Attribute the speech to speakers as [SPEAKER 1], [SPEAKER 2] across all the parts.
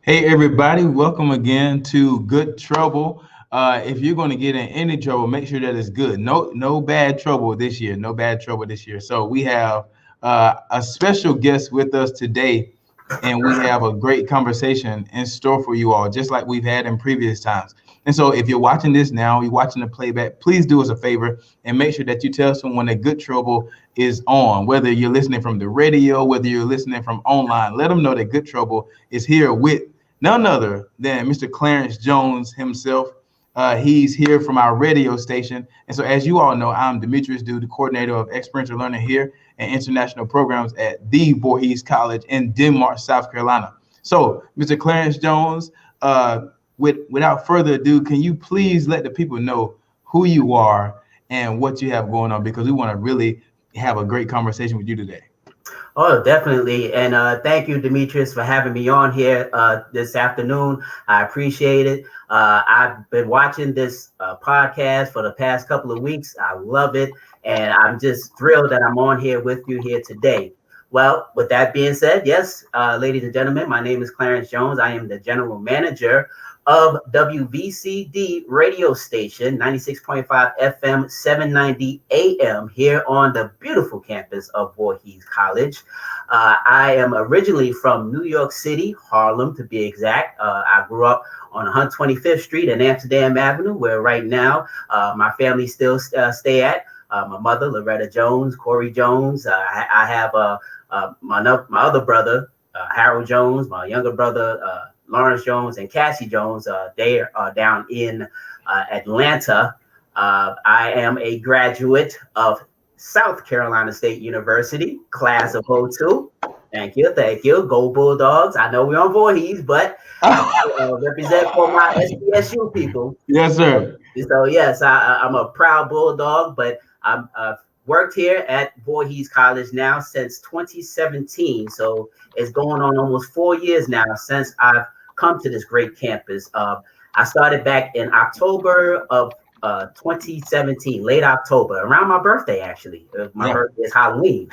[SPEAKER 1] Hey everybody, welcome again to Good Trouble. If you're going to get in any trouble, make sure that it's good. No bad trouble this year. No bad trouble this year. So we have a special guest with us today, and we have a great conversation in store for you all, just like we've had in previous times. And so if you're watching this now, you're watching the playback, please do us a favor and make sure that you tell someone that Good Trouble is on, whether you're listening from the radio, whether you're listening from online. Let them know that Good Trouble is here with none other than Mr. Clarence Jones himself. He's here from our radio station. And so, as you all know, I'm Demetrius Dew, the coordinator of experiential learning here and international programs at the Voorhees College in Denmark, South Carolina. So, Mr. Clarence Jones, without further ado, can you please let the people know who you are and what you have going on? Because we want to really have a great conversation with you today.
[SPEAKER 2] Oh, definitely. And thank you, Demetrius, for having me on here this afternoon. I appreciate it. I've been watching this podcast for the past couple of weeks. I love it. And I'm just thrilled that I'm on here with you here today. Well, with that being said, yes, ladies and gentlemen, my name is Clarence Jones. I am the general manager of WVCD radio station, 96.5 FM, 790 AM, here on the beautiful campus of Voorhees College. I am originally from New York City, Harlem to be exact. I grew up on 125th Street and Amsterdam Avenue, where right now my family still stay at. My mother, Loretta Jones, Corey Jones. I have my other brother, Harold Jones, my younger brother, Lawrence Jones and Cassie Jones. They are down in Atlanta. I am a graduate of South Carolina State University, class of '02. Thank you. Go Bulldogs. I know we're on Voorhees, but represent for my SPSU people.
[SPEAKER 1] Yes, sir.
[SPEAKER 2] So yes, I'm a proud Bulldog, but I've worked here at Voorhees College now since 2017. So it's going on almost 4 years now since I've come to this great campus. I started back in October of 2017, late October, around my birthday, actually. My birthday is Halloween.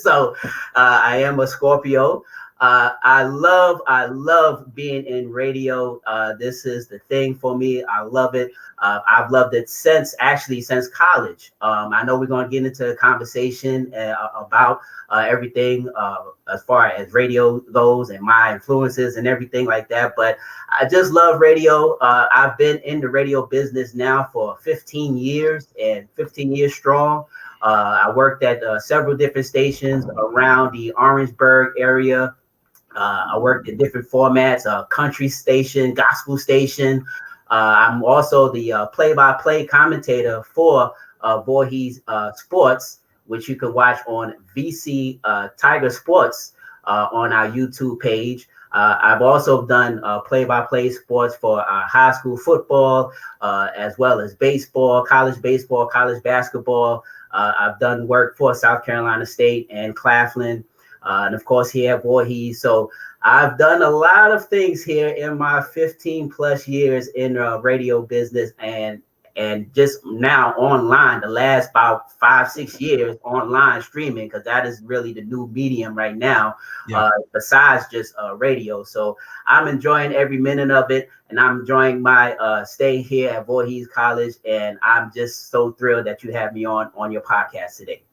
[SPEAKER 2] So I am a Scorpio. I love being in radio. This is the thing for me. I love it. I've loved it since college. I know we're going to get into a conversation about everything as far as radio goes and my influences and everything like that. But I just love radio. I've been in the radio business now for 15 years and 15 years strong. I worked at several different stations around the Orangeburg area. I worked in different formats, country station, gospel station. I'm also the play-by-play commentator for Voorhees Sports, which you can watch on VC Tiger Sports on our YouTube page. I've also done play-by-play sports for high school football, as well as baseball, college basketball. I've done work for South Carolina State and Claflin. And of course, here at Voorhees. So I've done a lot of things here in my 15 plus years in the radio business and just now online, the last about 5-6 years online streaming, because that is really the new medium right now, besides just radio. So I'm enjoying every minute of it, and I'm enjoying my stay here at Voorhees College. And I'm just so thrilled that you have me on your podcast today.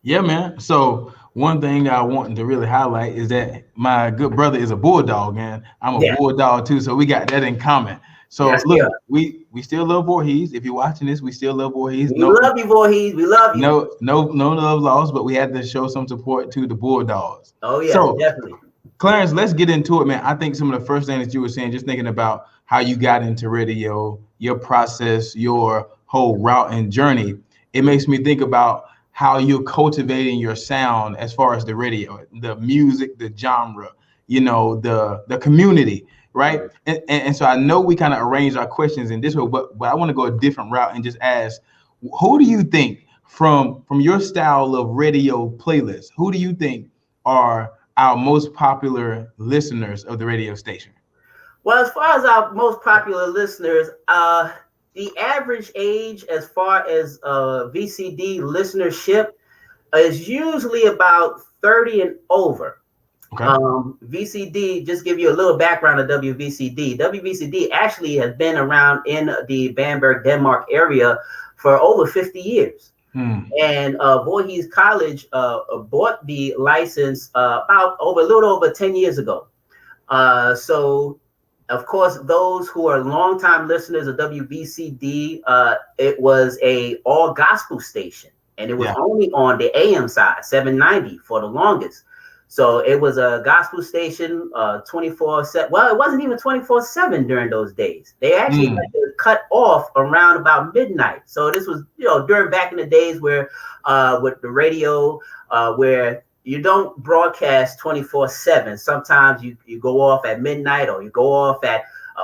[SPEAKER 1] Yeah, man. So one thing I want to really highlight is that my good brother is a Bulldog, man. I'm a Bulldog too, so we got that in common. So look, we still love Voorhees. If you're watching this, we still love Voorhees.
[SPEAKER 2] We love you, Voorhees. We love you.
[SPEAKER 1] No love lost, but we had to show some support to the Bulldogs.
[SPEAKER 2] Oh yeah, so, definitely.
[SPEAKER 1] Clarence, let's get into it, man. I think some of the first things that you were saying, just thinking about how you got into radio, your process, your whole route and journey, it makes me think about how you're cultivating your sound as far as the radio, the music, the genre, the community, right? And so I know we kind of arranged our questions in this way, but I want to go a different route and just ask, who do you think from your style of radio playlist, who do you think are our most popular listeners of the radio station?
[SPEAKER 2] Well, as far as our most popular listeners, the average age as far as VCD listenership is usually about 30 and over.
[SPEAKER 1] Okay.
[SPEAKER 2] VCD, just give you a little background of WVCD. WVCD actually has been around in the Bamberg, Denmark area for over 50 years. And Voorhees College bought the license about a little over 10 years ago. So, of course, those who are longtime listeners of WVCD, it was a all gospel station, and it was only on the AM side, 790 for the longest. So it was a gospel station, 24/7. Well, it wasn't even 24/7 during those days. They actually had to cut off around about midnight. So this was, during back in the days where, with the radio, where you don't broadcast 24/7. Sometimes you go off at midnight, or you go off at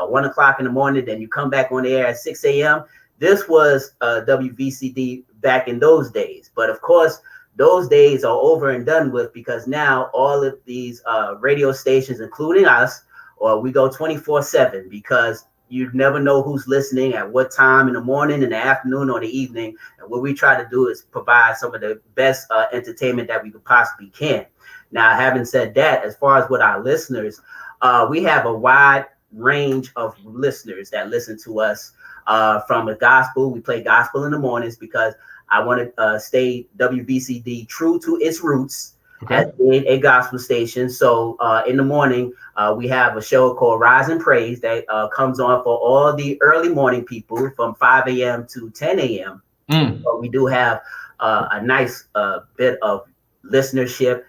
[SPEAKER 2] 1 o'clock in the morning, then you come back on the air at 6 a.m. This was WVCD back in those days. But of course, those days are over and done with, because now all of these radio stations, including us, or we go 24/7, because you never know who's listening at what time in the morning, in the afternoon, or the evening. And what we try to do is provide some of the best entertainment that we could possibly can. Now, having said that, as far as with our listeners, we have a wide range of listeners that listen to us from the gospel. We play gospel in the mornings because I want to stay WVCD true to its roots as being a gospel station. So in the morning, we have a show called Rise and Praise that comes on for all the early morning people from 5 a.m. to 10 a.m. So we do have a nice bit of listenership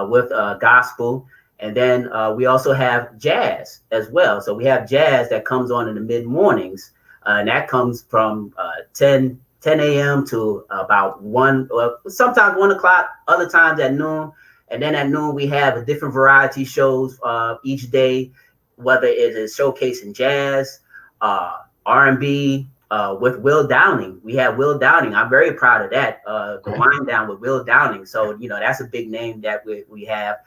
[SPEAKER 2] with gospel. And then we also have jazz as well. So we have jazz that comes on in the mid mornings, and that comes from 10 a.m. to about 1, or sometimes 1 o'clock, other times at noon. And then at noon, we have different variety shows each day, whether it is showcasing jazz, R&B, with Will Downing. We have Will Downing. I'm very proud of that. The Wind Down with Will Downing. So, that's a big name that we have.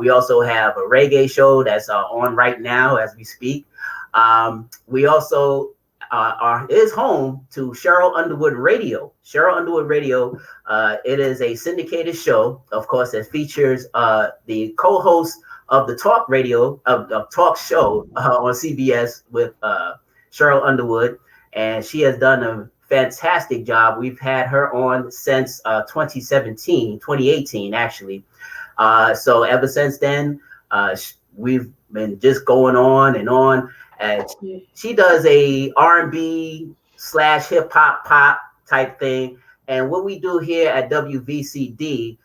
[SPEAKER 2] We also have a reggae show that's on right now as we speak. We also is home to Cheryl Underwood Radio. Cheryl Underwood Radio, it is a syndicated show, of course, that features the co-host of the talk radio, of talk show on CBS with Cheryl Underwood. And she has done a fantastic job. We've had her on since 2018, actually. So ever since then, we've been just going on and on. She does a R&B / hip hop pop type thing. And what we do here at WVCD,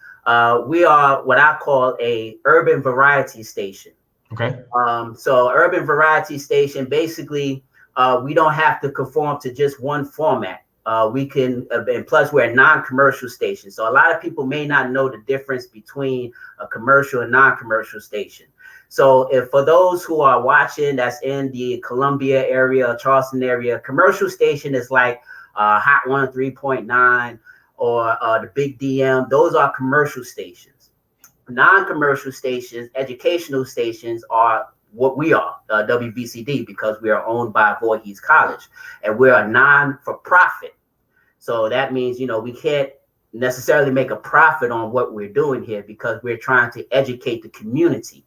[SPEAKER 2] we are what I call a urban variety station.
[SPEAKER 1] Okay.
[SPEAKER 2] So urban variety station, basically, we don't have to conform to just one format. We can, and plus we're a non-commercial station. So a lot of people may not know the difference between a commercial and non-commercial station. So if for those who are watching that's in the Columbia area, Charleston area, commercial station is like Hot 103.9 or the Big DM. Those are commercial stations. Non-commercial stations, educational stations are what we are, WVCD, because we are owned by Voorhees College, and we're a non-for-profit. So that means, we can't necessarily make a profit on what we're doing here, because we're trying to educate the community.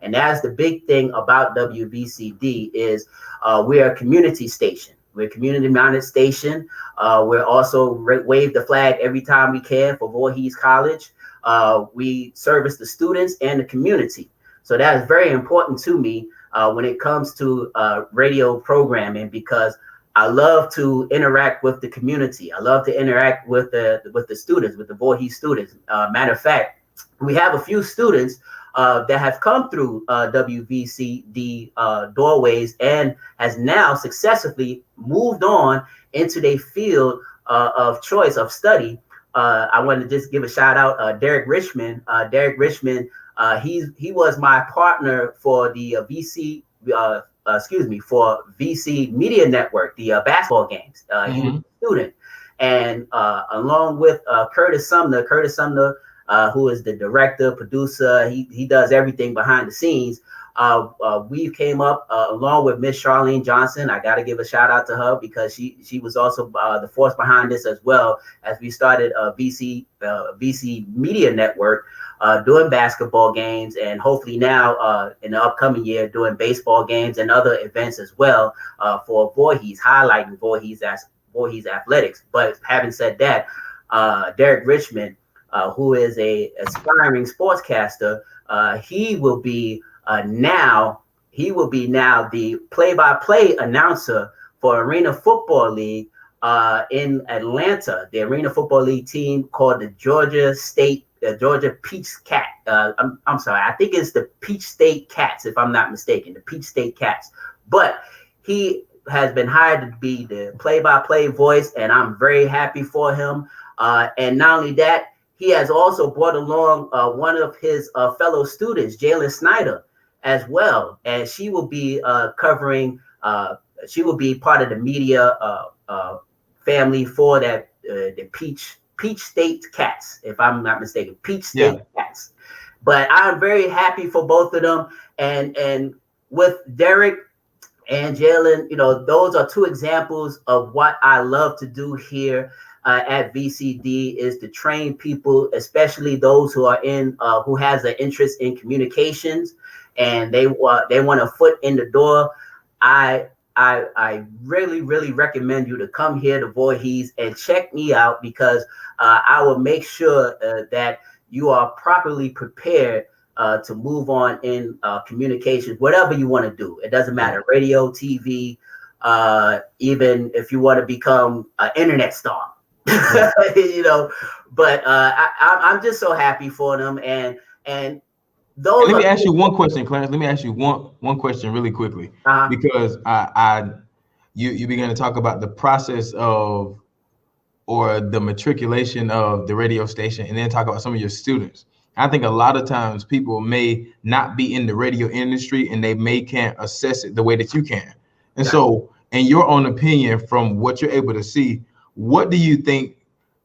[SPEAKER 2] And that's the big thing about WVCD is we're a community station. We're a community-minded station. We're also wave the flag every time we can for Voorhees College. We service the students and the community. So that is very important to me when it comes to radio programming, because I love to interact with the community. I love to interact with the students, with the Voorhees students. Matter of fact, we have a few students that have come through WVCD doorways and has now successfully moved on into their field of choice of study. I want to just give a shout out, Derek Richmond. Derek Richmond, he was my partner for the for VC Media Network, the basketball games. He was a student, and along with Curtis Sumner, who is the director, producer, he does everything behind the scenes. We came up along with Miss Charlene Johnson. I got to give a shout out to her because she was also the force behind this as well as we started VC Media Network doing basketball games, and hopefully now in the upcoming year doing baseball games and other events as well for Voorhees, highlighting Voorhees athletics. But having said that, Derek Richmond, who is a aspiring sportscaster, he will be now the play-by-play announcer for Arena Football League in Atlanta. The Arena Football League team called the Georgia Peach Cat. I'm sorry, I think it's the Peach State Cats, if I'm not mistaken, the Peach State Cats. But he has been hired to be the play-by-play voice, and I'm very happy for him. And not only that, he has also brought along one of his fellow students, Jalen Snyder, as well. And she will be covering, she will be part of the media family for that, the Peach State Cats, if I'm not mistaken, Peach State Cats. But I'm very happy for both of them. And with Derek and Jalen, those are two examples of what I love to do here at VCD, is to train people, especially those who are who has an interest in communications and they want a foot in the door. I really, really recommend you to come here to Voorhees and check me out, because I will make sure that you are properly prepared to move on in communications, whatever you want to do. It doesn't matter, radio, TV, even if you want to become an internet star. But I'm just so happy for them, and those.
[SPEAKER 1] Let me ask you one question, Clarence. Let me ask you one question really quickly, because you began to talk about the process of, or the matriculation of the radio station, and then talk about some of your students. I think a lot of times people may not be in the radio industry and they can't assess it the way that you can. And so, in your own opinion, from what you're able to see, what do you think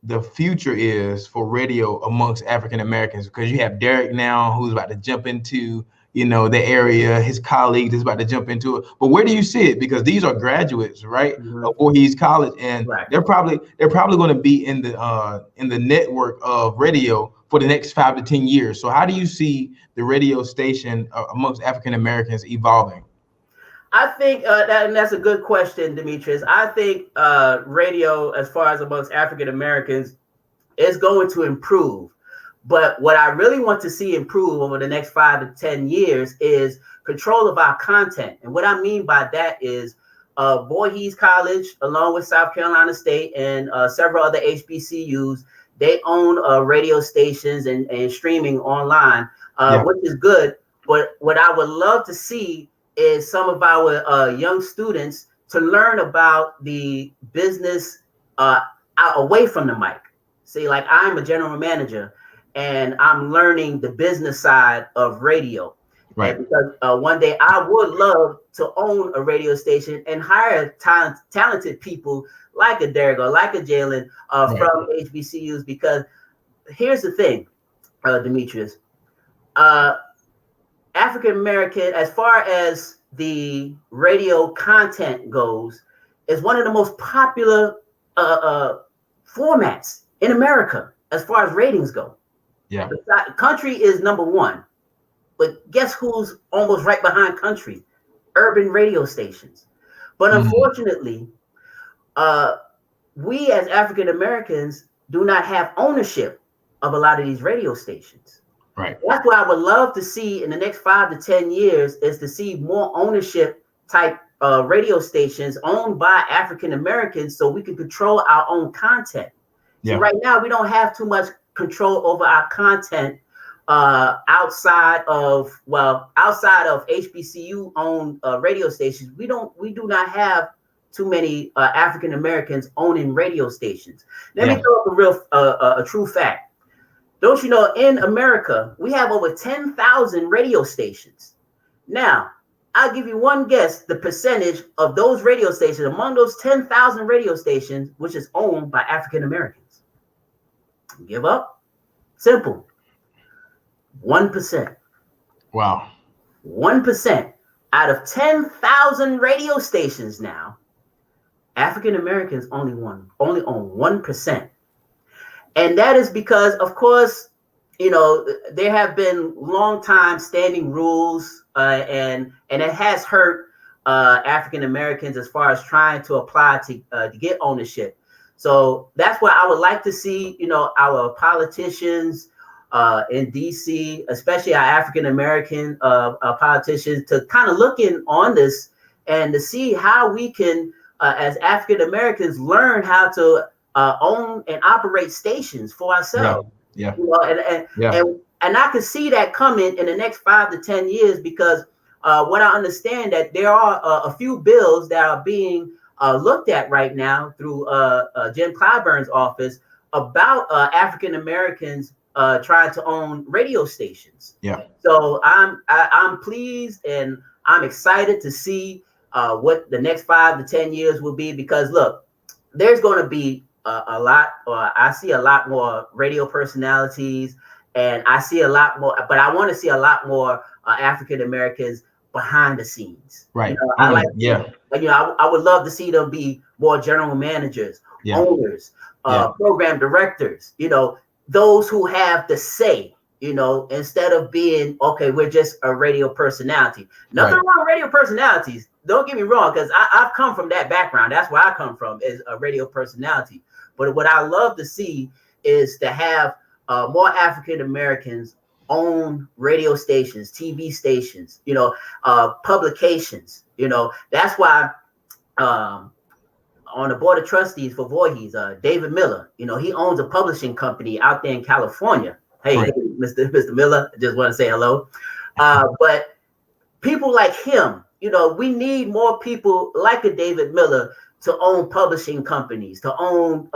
[SPEAKER 1] the future is for radio amongst African Americans? Because you have Derek now, who's about to jump into, the area, his colleagues is about to jump into it. But where do you see it? Because these are graduates, right, of Voorhees College, and they're probably going to be in the network of radio for the next 5 to 10 years. So how do you see the radio station amongst African Americans evolving?
[SPEAKER 2] I think that's a good question, Demetrius. I think radio, as far as amongst African Americans, is going to improve. But what I really want to see improve over the next 5 to 10 years is control of our content. And what I mean by that is Voorhees College, along with South Carolina State and several other HBCUs, they own radio stations and streaming online, which is good. But what I would love to see is some of our young students to learn about the business away from the mic. See, like, I'm a general manager and I'm learning the business side of radio. Right. And because one day I would love to own a radio station and hire talented people like a Derek or like a Jalen from HBCUs. Because here's the thing, Demetrius, African American, as far as the radio content goes, is one of the most popular formats in America as far as ratings go. Yeah, the country is number one, but guess who's almost right behind country? Urban radio stations. But unfortunately, we as African Americans do not have ownership of a lot of these radio stations. Right. That's what I would love to see in the next 5 to 10 years, is to see more ownership type radio stations owned by African Americans, so we can control our own content. Yeah. So right now we don't have too much control over our content outside of HBCU owned radio stations. We do not have too many African Americans owning radio stations. Let me throw up a true fact. Don't you know, in America, we have over 10,000 radio stations. Now, I'll give you one guess, the percentage of those radio stations, among those 10,000 radio stations, which is owned by African Americans. Give up? Simple. 1%.
[SPEAKER 1] Wow.
[SPEAKER 2] 1% out of 10,000 radio stations now, African Americans only own 1%. And that is because, of course, there have been long time standing rules, and it has hurt African Americans as far as trying to apply to get ownership. So that's why I would like to see, our politicians in DC, especially our African American politicians, to kind of look in on this and to see how we can, as African Americans, learn how to own and operate stations for ourselves.
[SPEAKER 1] Yeah.
[SPEAKER 2] And I can see that coming in the next 5 to 10 years, because what I understand that there are a few bills that are being looked at right now through Jim Clyburn's office about African Americans trying to own radio stations.
[SPEAKER 1] Yeah.
[SPEAKER 2] So I'm pleased and I'm excited to see what the next 5 to 10 years will be, because look, there's going to be a lot, or I see a lot more radio personalities, and I see a lot more, but I want to see a lot more African Americans behind the scenes.
[SPEAKER 1] Right.
[SPEAKER 2] I would love to see them be more general managers, owners, program directors, those who have the say, instead of being, okay, we're just a radio personality. Nothing wrong with radio personalities. Don't get me wrong, because I've come from that background. That's where I come from, is a radio personality. But what I love to see is to have more African Americans own radio stations, TV stations, publications. That's why on the board of trustees for Voorhees, David Miller, he owns a publishing company out there in California. Hey, Mr. Miller, I just want to say hello. But people like him, we need more people like a David Miller to own publishing companies, to own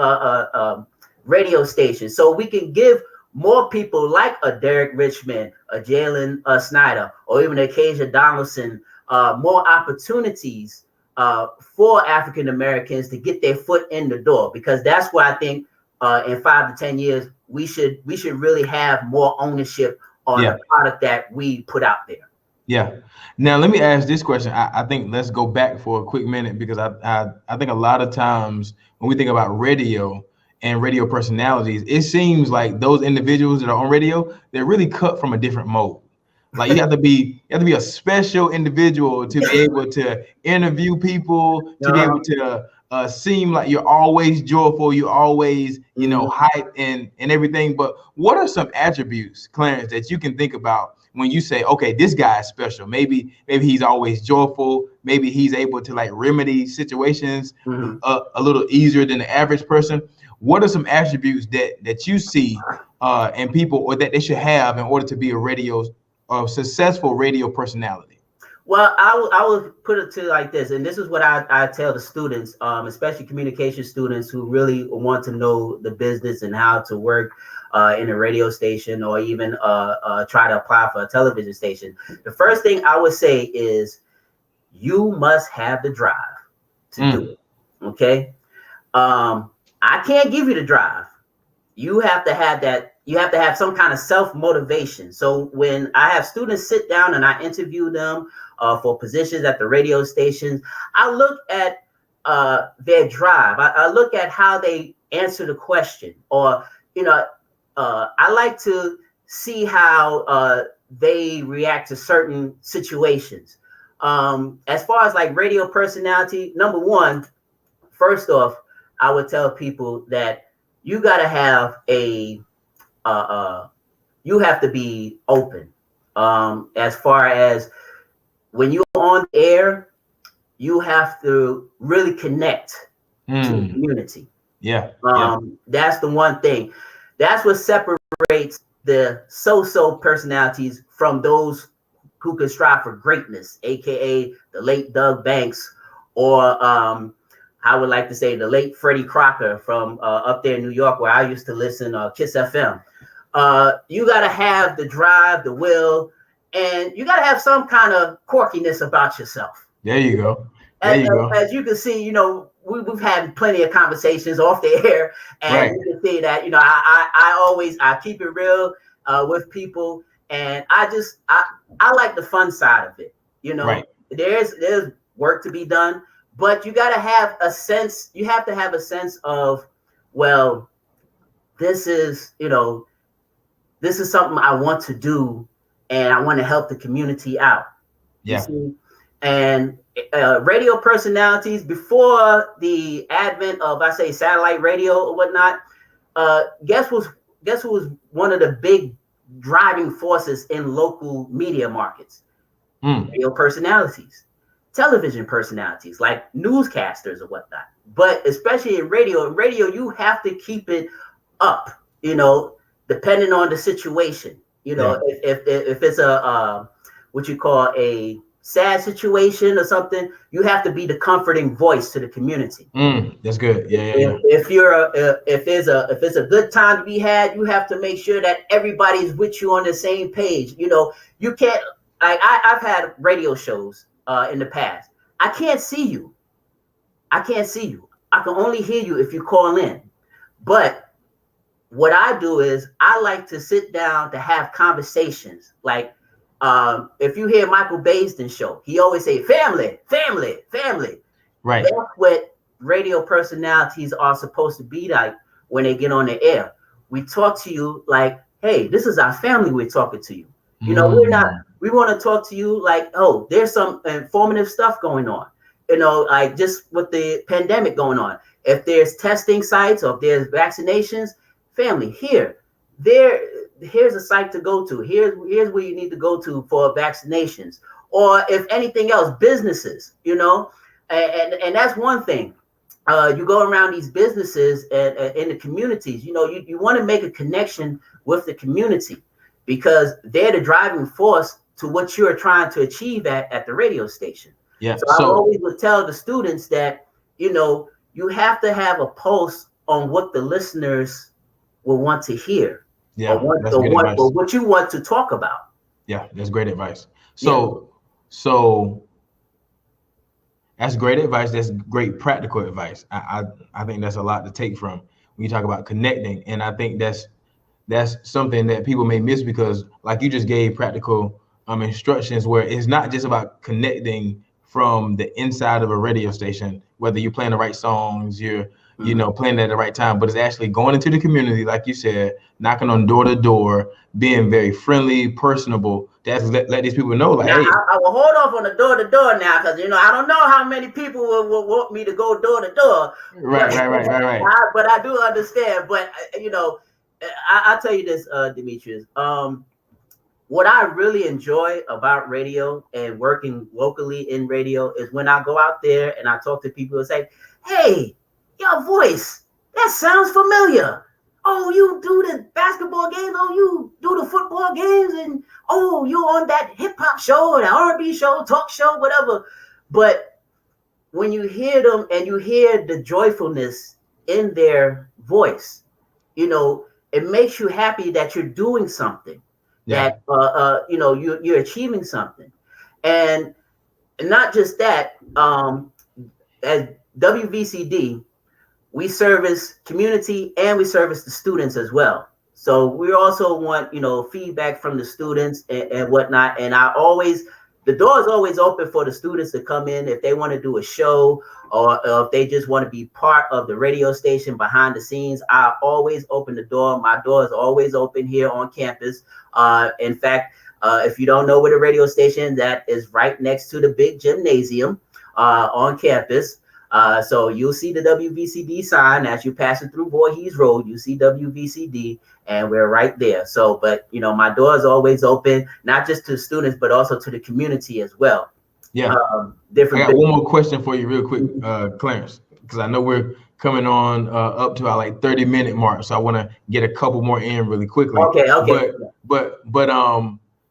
[SPEAKER 2] radio stations, so we can give more people like a Derek Richmond, a Jalen Snyder, or even a Acacia Donaldson more opportunities for African Americans to get their foot in the door, because that's why I think in 5 to 10 years we should really have more ownership on the product that we put out there.
[SPEAKER 1] Yeah. Now let me ask this question. I think let's go back for a quick minute, because I think a lot of times when we think about radio and radio personalities, it seems like those individuals that are on radio, they're really cut from a different mold. Like you have to be a special individual to be able to interview people, to be able to seem like you're always joyful, you're always, hype and everything. But what are some attributes, Clarence, that you can think about when you say, okay, this guy is special? Maybe he's always joyful. Maybe he's able to like remedy situations a little easier than the average person. What are some attributes that you see in people, or that they should have in order to be a successful radio personality?
[SPEAKER 2] Well, I would put it to like this, and this is what I tell the students, especially communication students who really want to know the business and how to work in a radio station, or even try to apply for a television station. The first thing I would say is you must have the drive to do it. Okay. I can't give you the drive. You have to have that. You have to have some kind of self-motivation. So when I have students sit down and I interview them for positions at the radio stations, I look at their drive. I look at how they answer the question, or, I like to see how they react to certain situations. As far as like radio personality, number one, first off, I would tell people that you got to have you have to be open. As far as when you're on air, you have to really connect to the community. That's the one thing. That's what separates the so-so personalities from those who can strive for greatness, aka the late Doug Banks, or I would like to say the late Freddie Crocker from up there in New York, where I used to listen Kiss FM. You got to have the drive, the will, and you got to have some kind of quirkiness about yourself.
[SPEAKER 1] There you go.
[SPEAKER 2] As you can see, we've had plenty of conversations off the air, and you can see that, I always keep it real with people, and I like the fun side of it. You know,
[SPEAKER 1] Right.
[SPEAKER 2] there's work to be done, but you got to have a sense. You have to have a sense of, well, this is, you know, this is something I want to do, and I want to help the community out. You
[SPEAKER 1] Yeah.
[SPEAKER 2] see, and radio personalities before the advent of, I say, satellite radio or whatnot. Guess who was one of the big driving forces in local media markets? Radio personalities, television personalities like newscasters or whatnot. But especially in radio, you have to keep it up, you know, depending on the situation. You know, if it's a what you call a sad situation or something, you have to be the comforting voice to the community.
[SPEAKER 1] That's good. Yeah.
[SPEAKER 2] If it's a good time to be had, you have to make sure that everybody's with you on the same page. You know, you can't, like, I've had radio shows in the past. I can't see you. I can only hear you if you call in. But what I do is I like to sit down to have conversations. Like, if you hear Michael Baisden's show, he always say family.
[SPEAKER 1] Right.
[SPEAKER 2] That's what radio personalities are supposed to be like when they get on the air. We talk to you like, hey, this is our family. We're talking to you. You know, we want to talk to you like, oh, there's some informative stuff going on. You know, like just with the pandemic going on. If there's testing sites or if there's vaccinations, family, here's a site to go to. Here's where you need to go to for vaccinations. Or if anything else, businesses, you know, and that's one thing. You go around these businesses and in the communities, you know, you want to make a connection with the community because they're the driving force to what you're trying to achieve at the radio station.
[SPEAKER 1] Yeah.
[SPEAKER 2] So I always would tell the students that, you know, you have to have a pulse on what the listeners will want to hear.
[SPEAKER 1] Yeah,
[SPEAKER 2] or what you want to talk about.
[SPEAKER 1] Yeah, that's great advice. So that's great advice. That's great practical advice. I think that's a lot to take from when you talk about connecting. And I think that's something that people may miss because, like you just gave practical instructions where it's not just about connecting from the inside of a radio station, whether you're playing the right songs, you're you know, playing at the right time, but it's actually going into the community, like you said, knocking on door to door, being very friendly, personable. That's let these people know, like,
[SPEAKER 2] now,
[SPEAKER 1] hey.
[SPEAKER 2] I will hold off on the door to door now, because, you know, I don't know how many people will want me to go door to door.
[SPEAKER 1] Right.
[SPEAKER 2] But I do understand. But, you know, I'll tell you this, Demetrius. What I really enjoy about radio and working locally in radio is when I go out there and I talk to people and say, hey, your voice, that sounds familiar. Oh, you do the basketball games. Oh, you do the football games. And, oh, you're on that hip-hop show or the R&B show, talk show, whatever. But when you hear them and you hear the joyfulness in their voice, you know, it makes you happy that you're doing something.
[SPEAKER 1] Yeah.
[SPEAKER 2] That you know, you're achieving something. And not just that, as WVCD, we service community and we service the students as well. So we also want, you know, feedback from the students and whatnot. And the door is always open for the students to come in if they want to do a show or if they just want to be part of the radio station behind the scenes. I always open the door. My door is always open here on campus. In fact, if you don't know where the radio station, that is right next to the big gymnasium on campus. So you'll see the WVCD sign as you're passing through Voorhees Road. You see WVCD, and we're right there. So, but, you know, my door is always open, not just to students, but also to the community as well.
[SPEAKER 1] Yeah. I got one more question for you real quick, Clarence, because I know we're coming on up to our like 30-minute mark. So I want to get a couple more in really quickly.
[SPEAKER 2] Okay.
[SPEAKER 1] But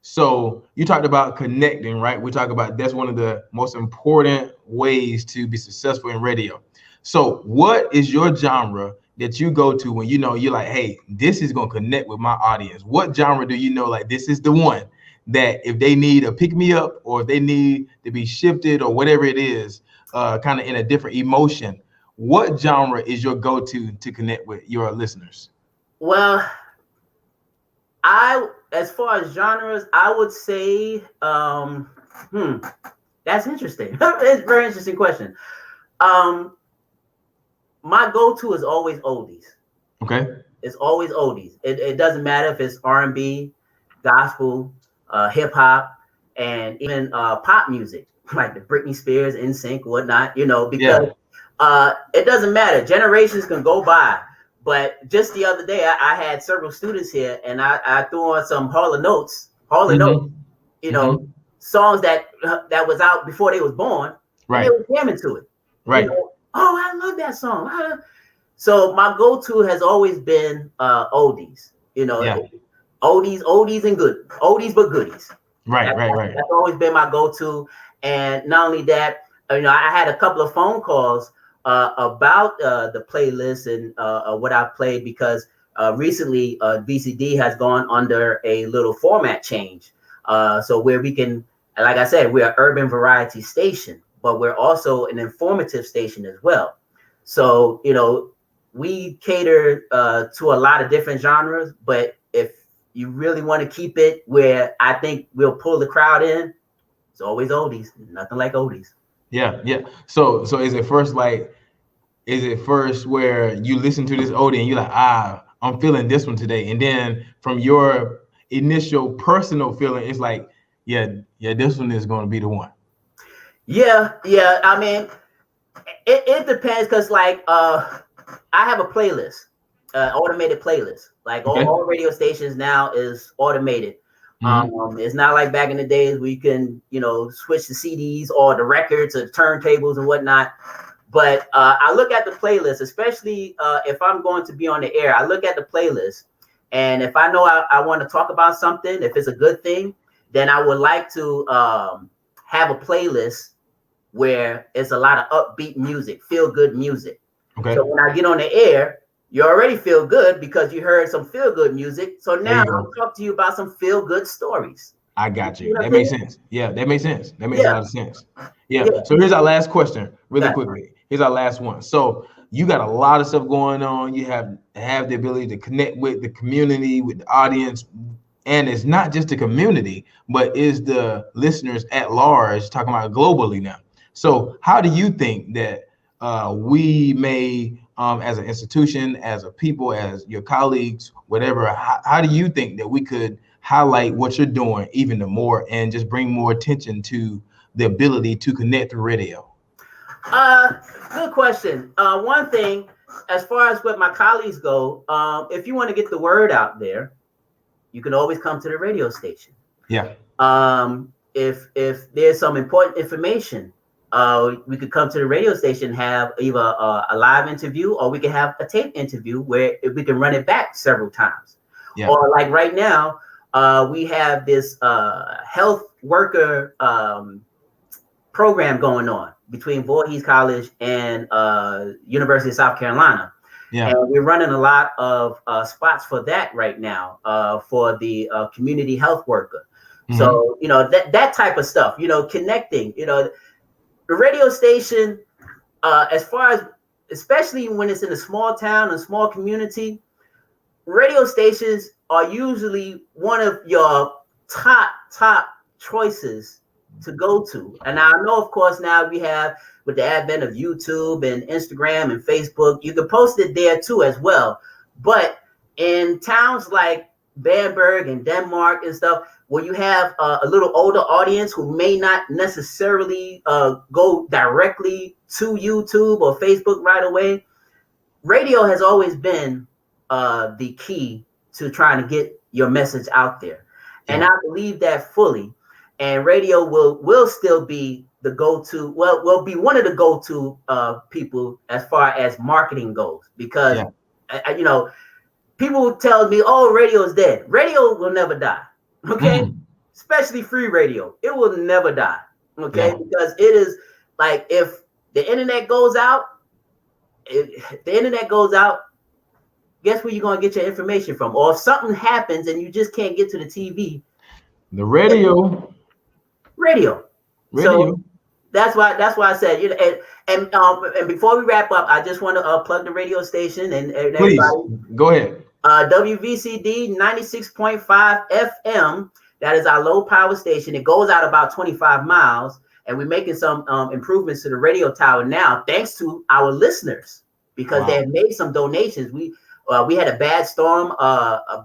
[SPEAKER 1] so you talked about connecting, right? We talk about that's one of the most important ways to be successful in radio. So what is your genre that you go to when you know you're like, hey, this is going to connect with my audience? What genre do you know, like, this is the one that if they need a pick me up or if they need to be shifted or whatever it is, kind of in a different emotion, what genre is your go-to to connect with your listeners?
[SPEAKER 2] Well, As far as genres, I would say, that's interesting. It's a very interesting question. Um, my go-to is always oldies.
[SPEAKER 1] Okay.
[SPEAKER 2] It's always oldies. It doesn't matter if it's R&B, gospel, hip hop, and even pop music, like the Britney Spears, NSYNC, whatnot. Because it doesn't matter. Generations can go by. But just the other day, I had several students here, and I threw on some Hall and Notes, songs that was out before they was born, and they were jamming to it.
[SPEAKER 1] Right.
[SPEAKER 2] Oh, I love that song. So my go-to has always been oldies. Oldies and good, oldies but goodies.
[SPEAKER 1] Right.
[SPEAKER 2] That's always been my go-to. And not only that, I had a couple of phone calls about the playlist and what I played because recently VCD has gone under a little format change. So where we can, like I said, we're an urban variety station, but we're also an informative station as well. So, we cater to a lot of different genres, but if you really want to keep it where I think we'll pull the crowd in, it's always oldies. Nothing like oldies.
[SPEAKER 1] Yeah. So is it first where you listen to this oldie and you're like, I'm feeling this one today, and then from your initial personal feeling, it's like, yeah, this one is going to be the one.
[SPEAKER 2] Yeah. I mean, it depends because I have a playlist, automated playlist. Like all radio stations now is automated. It's not like back in the days where you can, switch the CDs or the records or the turntables and whatnot. But I look at the playlist, especially if I'm going to be on the air. I look at the playlist, and if I know I want to talk about something, if it's a good thing, then I would like to have a playlist where it's a lot of upbeat music, feel good music.
[SPEAKER 1] Okay.
[SPEAKER 2] So when I get on the air, you already feel good because you heard some feel good music. So now I'll talk to you about some feel good stories.
[SPEAKER 1] I got you. That makes sense. Yeah, that makes sense. That makes a lot of sense. Yeah. So here's our last question, really quickly. Here's our last one. So you got a lot of stuff going on. You have the ability to connect with the community, with the audience. And it's not just the community, but is the listeners at large, talking about globally now. So how do you think that we may, as an institution, as a people, as your colleagues, whatever, how do you think that we could highlight what you're doing even more and just bring more attention to the ability to connect through radio?
[SPEAKER 2] Good question. One thing, as far as what my colleagues go, if you want to get the word out there, you can always come to the radio station.
[SPEAKER 1] Yeah.
[SPEAKER 2] If there's some important information, we could come to the radio station, have either a live interview, or we can have a tape interview where we can run it back several times. Yeah. Or like right now, we have this health worker program going on between Voorhees College and University of South Carolina. Yeah. And we're running a lot of spots for that right now for the community health worker. Mm-hmm. So, that type of stuff, connecting, the radio station, as far as, especially when it's in a small town, a small community, radio stations are usually one of your top choices to go to. And I know, of course, now we have, with the advent of YouTube and Instagram and Facebook, you can post it there too as well. But in towns like Bamberg and Denmark and stuff, where you have a little older audience who may not necessarily go directly to YouTube or Facebook right away, radio has always been the key to trying to get your message out there. Yeah. And I believe that fully. And radio will still be the go-to, will be one of the go-to people as far as marketing goes, because, people tell me, oh, radio is dead. Radio will never die, okay? Mm. Especially free radio. It will never die, okay? Yeah. Because it is like, if the internet goes out, guess where you're going to get your information from? Or if something happens and you just can't get to the TV.
[SPEAKER 1] The radio.
[SPEAKER 2] So that's why I said, and before we wrap up, I just want to plug the radio station and
[SPEAKER 1] please,
[SPEAKER 2] everybody.
[SPEAKER 1] Go ahead.
[SPEAKER 2] WVCD 96.5 FM. That is our low power station. It goes out about 25 miles, and we're making some improvements to the radio tower now, thanks to our listeners, because they have made some donations. We had a bad storm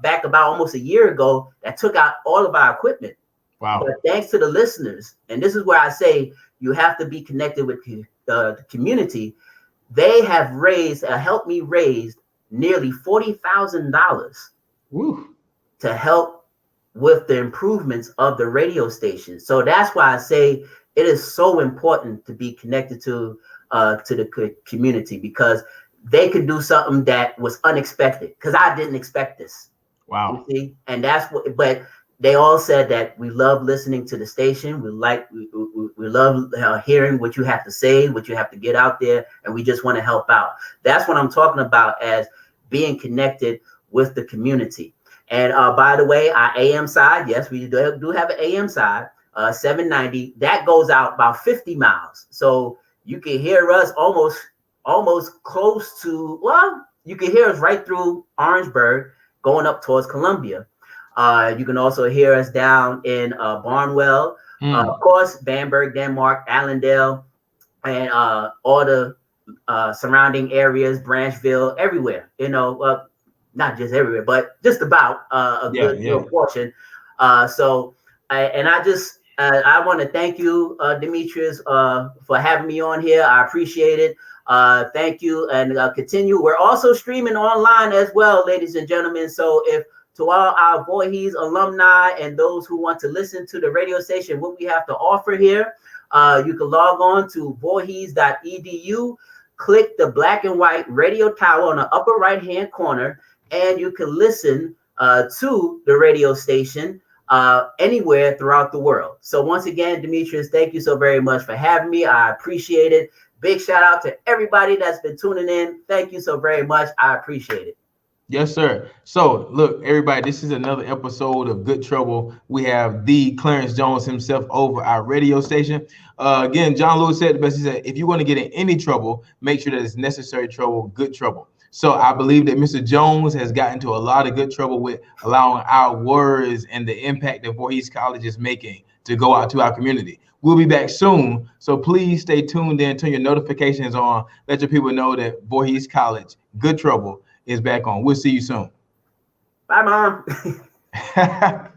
[SPEAKER 2] back about almost a year ago that took out all of our equipment.
[SPEAKER 1] Wow.
[SPEAKER 2] But thanks to the listeners, and this is where I say you have to be connected with the community. They have helped me raise nearly $40,000 to help with the improvements of the radio station. So that's why I say it is so important to be connected to the community, because they could do something that was unexpected, because I didn't expect this.
[SPEAKER 1] Wow.
[SPEAKER 2] You see? And that's what, but they all said that we love listening to the station. We love hearing what you have to say, what you have to get out there, and we just want to help out. That's what I'm talking about as being connected with the community. And by the way, our AM side, yes, we do have an AM side, 790. That goes out about 50 miles. So you can hear us almost close to, well, you can hear us right through Orangeburg going up towards Columbia. You can also hear us down in Barnwell, of course, Bamberg, Denmark, Allendale, and all the surrounding areas, Branchville, everywhere. You know, not just everywhere, but just about a good portion. I want to thank you, Demetrius, for having me on here. I appreciate it. Thank you, and continue. We're also streaming online as well, ladies and gentlemen. So if to all our Voorhees alumni and those who want to listen to the radio station, what we have to offer here, you can log on to Voorhees.edu, click the black and white radio tower on the upper right-hand corner, and you can listen to the radio station anywhere throughout the world. So once again, Demetrius, thank you so very much for having me. I appreciate it. Big shout out to everybody that's been tuning in. Thank you so very much. I appreciate it.
[SPEAKER 1] Yes, sir. So, look, everybody, this is another episode of Good Trouble. We have the Clarence Jones himself over our radio station. Again, John Lewis said the best. He said, if you want to get in any trouble, make sure that it's necessary trouble, good trouble. So I believe that Mr. Jones has gotten into a lot of good trouble with allowing our words and the impact that Voorhees College is making to go out to our community. We'll be back soon. So please stay tuned in, turn your notifications on, let your people know that Voorhees College, Good Trouble, is back on. We'll see you soon.
[SPEAKER 2] Bye, Mom.